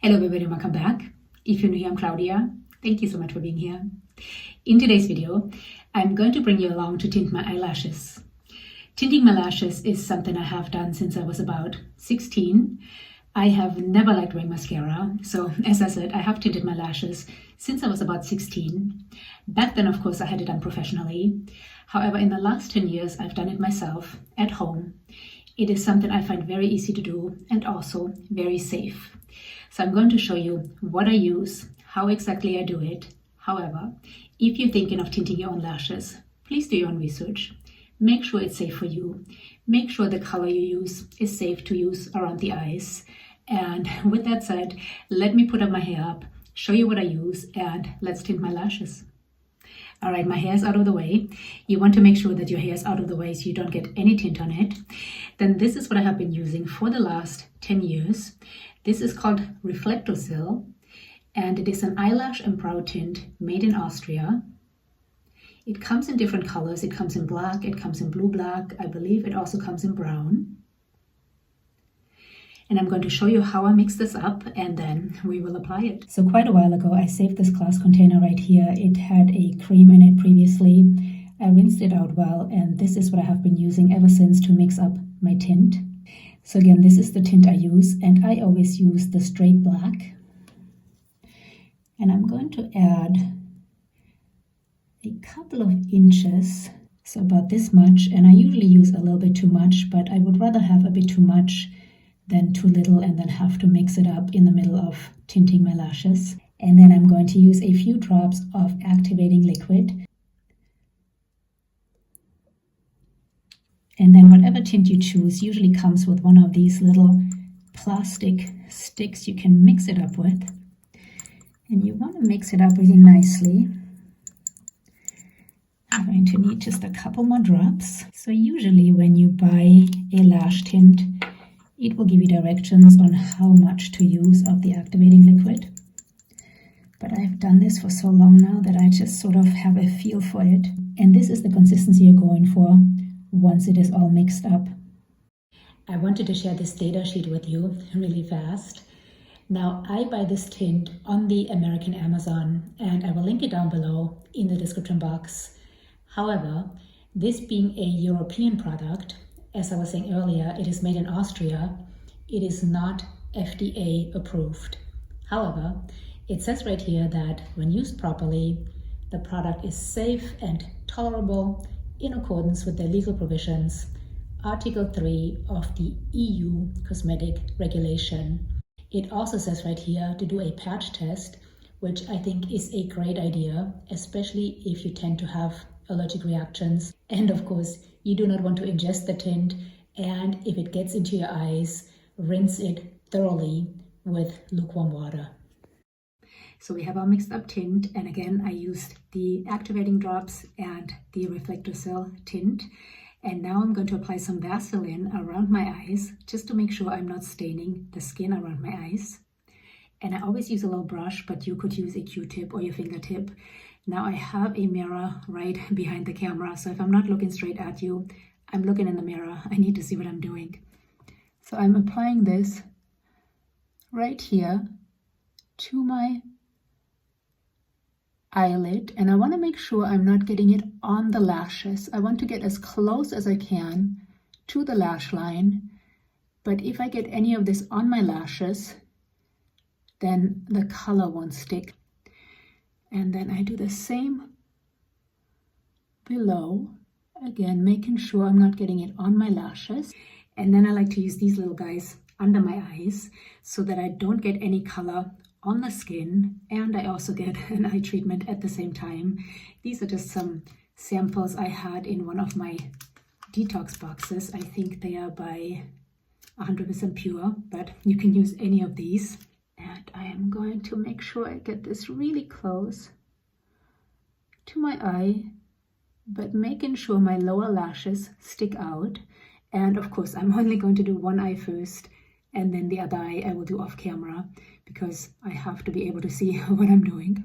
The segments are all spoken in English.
Hello everybody, welcome back. If you're new here, I'm Claudia. Thank you so much for being here. In today's video, I'm going to bring you along to tint my eyelashes. Tinting my lashes is something I have done since I was about 16. I have never liked wearing mascara, so as I said, I have tinted my lashes since I was about 16. Back then, of course, I had it done professionally. However, in the last 10 years, I've done it myself at home. It is something I find very easy to do and also very safe. So I'm going to show you what I use, how exactly I do it. However, if you're thinking of tinting your own lashes, please do your own research. Make sure it's safe for you. Make sure the color you use is safe to use around the eyes. And with that said, let me put up my hair up, show you what I use, and let's tint my lashes. All right, my hair is out of the way. You want to make sure that your hair is out of the way so you don't get any tint on it. Then this is what I have been using for the last 10 years. This is called Reflectosil, and it is an eyelash and brow tint made in Austria. It comes in different colors. It comes in black, it comes in blue black. I believe it also comes in brown. And I'm going to show you how I mix this up and then we will apply it. So quite a while ago, I saved this glass container right here. It had a cream in it previously. I rinsed it out well, and this is what I have been using ever since to mix up my tint. So again, this is the tint I use, and I always use the straight black. And I'm going to add a couple of inches, so about this much, and I usually use a little bit too much, but I would rather have a bit too much than too little and then have to mix it up in the middle of tinting my lashes. And then I'm going to use a few drops of activating liquid. And then whatever tint you choose usually comes with one of these little plastic sticks you can mix it up with. And you want to mix it up really nicely. I'm going to need just a couple more drops. So usually when you buy a lash tint, it will give you directions on how much to use of the activating liquid. But I've done this for so long now that I just sort of have a feel for it. And this is the consistency you're going for once it is all mixed up. I wanted to share this data sheet with you really fast. Now, I buy this tint on the American Amazon, and I will link it down below in the description box. However, this being a European product, as I was saying earlier, it is made in Austria. It is not FDA approved. However, it says right here that when used properly, the product is safe and tolerable in accordance with the legal provisions, Article 3 of the EU Cosmetic Regulation. It also says right here to do a patch test, which I think is a great idea, especially if you tend to have allergic reactions. And of course, you do not want to ingest the tint, and if it gets into your eyes, rinse it thoroughly with lukewarm water. So we have our mixed up tint, and again I used the activating drops and the Reflectosil tint. And now I'm going to apply some Vaseline around my eyes just to make sure I'm not staining the skin around my eyes. And I always use a little brush, but you could use a Q-tip or your fingertip. Now I have a mirror right behind the camera, so if I'm not looking straight at you, I'm looking in the mirror. I need to see what I'm doing. So I'm applying this right here to my eyelid, and I want to make sure I'm not getting it on the lashes. I want to get as close as I can to the lash line, but if I get any of this on my lashes, then the color won't stick. And then I do the same below, again making sure I'm not getting it on my lashes. And then I like to use these little guys under my eyes so that I don't get any color on the skin, and I also get an eye treatment at the same time. These are just some samples I had in one of my detox boxes. I think they are by 100% pure, but you can use any of these. And I am going to make sure I get this really close to my eye, but making sure my lower lashes stick out. And of course, I'm only going to do one eye first, and then the other eye I will do off camera because I have to be able to see what I'm doing.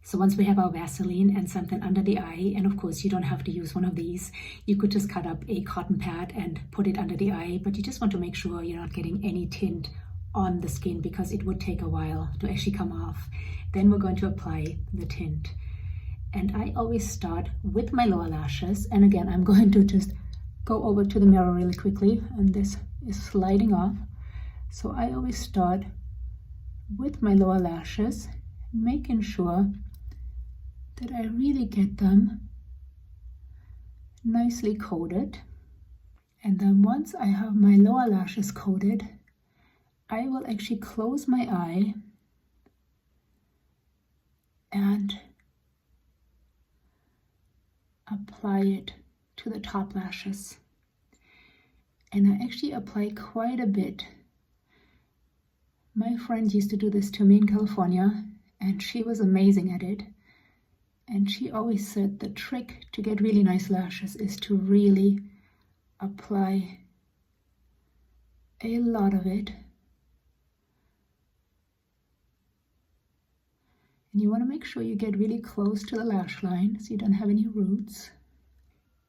So once we have our Vaseline and something under the eye, and of course you don't have to use one of these, you could just cut up a cotton pad and put it under the eye, but you just want to make sure you're not getting any tint on the skin because it would take a while to actually come off. Then we're going to apply the tint. And I always start with my lower lashes. And again, I'm going to just go over to the mirror really quickly, and this is sliding off. So I always start with my lower lashes, making sure that I really get them nicely coated. And then once I have my lower lashes coated, I will actually close my eye and apply it to the top lashes. And I actually apply quite a bit. My friend used to do this to me in California, and she was amazing at it. And she always said the trick to get really nice lashes is to really apply a lot of it. And you want to make sure you get really close to the lash line so you don't have any roots.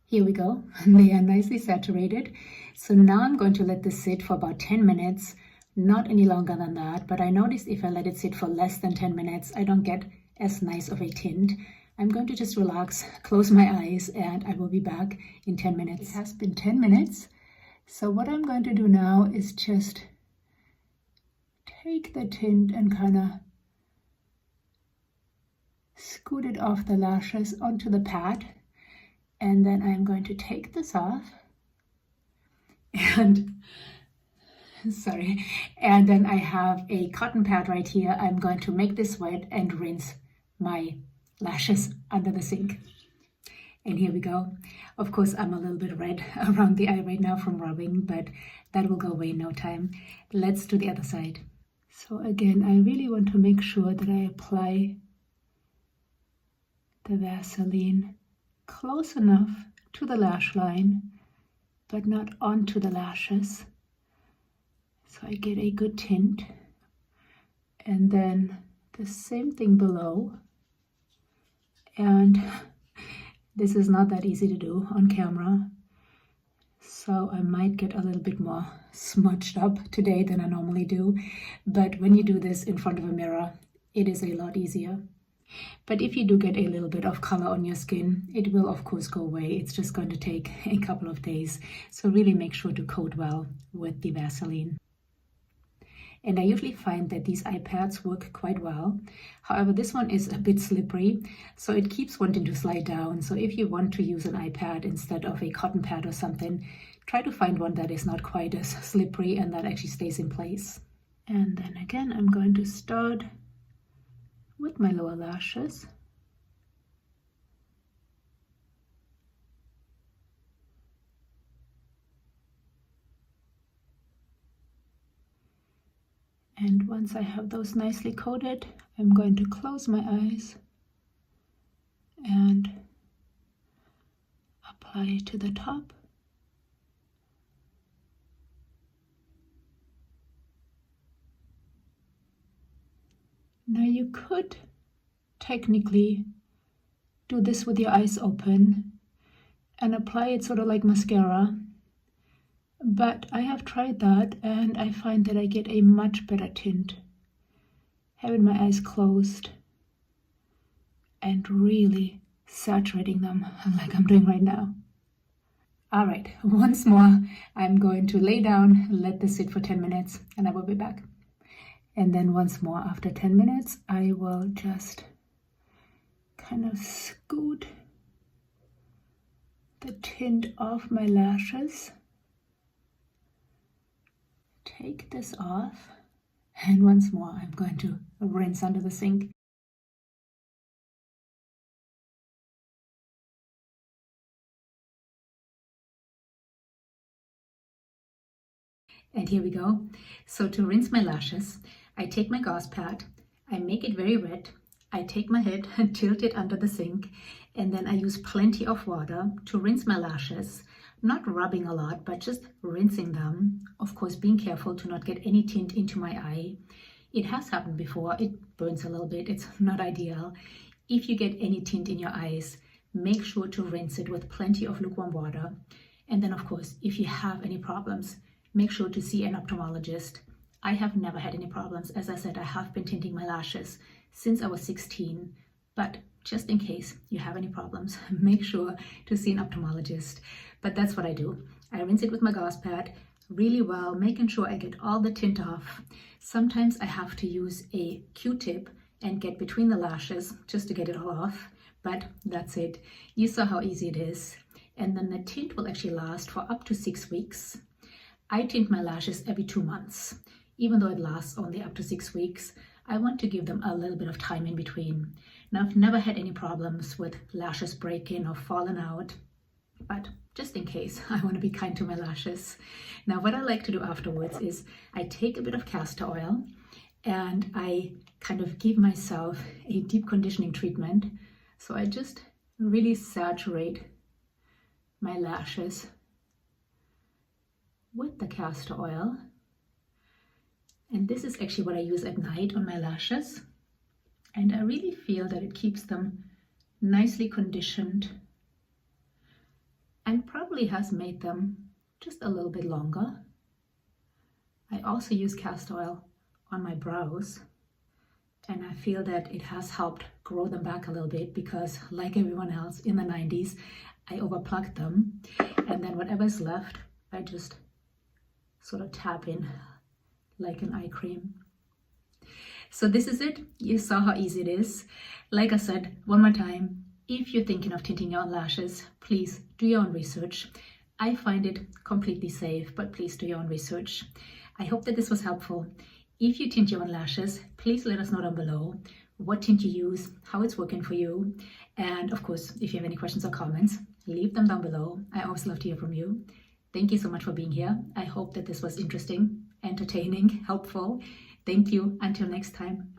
Here we go. They are nicely saturated. So now I'm going to let this sit for about 10 minutes, not any longer than that. But I noticed if I let it sit for less than 10 minutes, I don't get as nice of a tint. I'm going to just relax, close my eyes, and I will be back in 10 minutes. It has been 10 minutes. So what I'm going to do now is just take the tint and kind of scoot it off the lashes onto the pad. And then I'm going to take this off. And and then I have a cotton pad right here. I'm going to make this wet and rinse my lashes under the sink. And here we go. Of course, I'm a little bit red around the eye right now from rubbing, but that will go away in no time. Let's do the other side. So again, I really want to make sure that I apply the Vaseline close enough to the lash line, but not onto the lashes. So I get a good tint. And then the same thing below. And this is not that easy to do on camera. So I might get a little bit more smudged up today than I normally do. But when you do this in front of a mirror, it is a lot easier. But if you do get a little bit of color on your skin, it will of course go away. It's just going to take a couple of days. So really make sure to coat well with the Vaseline. And I usually find that these eye pads work quite well. However, this one is a bit slippery, so it keeps wanting to slide down. So if you want to use an eye pad instead of a cotton pad or something, try to find one that is not quite as slippery and that actually stays in place. And then again, I'm going to start with my lower lashes. And once I have those nicely coated, I'm going to close my eyes and apply it to the top. Now you could technically do this with your eyes open and apply it sort of like mascara, but I have tried that and I find that I get a much better tint having my eyes closed and really saturating them like I'm doing right now. All right, once more, I'm going to lay down, let this sit for 10 minutes, and I will be back. And then once more, after 10 minutes, I will just kind of scoot the tint off my lashes. Take this off, and once more, I'm going to rinse under the sink. And here we go. So to rinse my lashes, I take my gauze pad, I make it very wet, I take my head and tilt it under the sink, and then I use plenty of water to rinse my lashes, not rubbing a lot, but just rinsing them. Of course, being careful to not get any tint into my eye. It has happened before, it burns a little bit, it's not ideal. If you get any tint in your eyes, make sure to rinse it with plenty of lukewarm water. And then of course, if you have any problems, make sure to see an ophthalmologist. I have never had any problems. As I said, I have been tinting my lashes since I was 16, but just in case you have any problems, make sure to see an ophthalmologist. But that's what I do. I rinse it with my gauze pad really well, making sure I get all the tint off. Sometimes I have to use a Q-tip and get between the lashes just to get it all off, but that's it. You saw how easy it is. And then the tint will actually last for up to 6 weeks. I tint my lashes every 2 months. Even though it lasts only up to 6 weeks, I want to give them a little bit of time in between. Now, I've never had any problems with lashes breaking or falling out, but just in case, I want to be kind to my lashes. Now, what I like to do afterwards is I take a bit of castor oil and I kind of give myself a deep conditioning treatment. So I just really saturate my lashes with the castor oil. And this is actually what I use at night on my lashes. And I really feel that it keeps them nicely conditioned and probably has made them just a little bit longer. I also use castor oil on my brows, and I feel that it has helped grow them back a little bit because, like everyone else in the 90s, I overplucked them. And then whatever's left, I just sort of tap in like an eye cream. So this is it. You saw how easy it is. Like I said, one more time, if you're thinking of tinting your own lashes, please do your own research. I find it completely safe, but please do your own research. I hope that this was helpful. If you tint your own lashes, please let us know down below what tint you use, how it's working for you. And of course, if you have any questions or comments, leave them down below. I always love to hear from you. Thank you so much for being here. I hope that this was interesting, entertaining, helpful. Thank you. Until next time.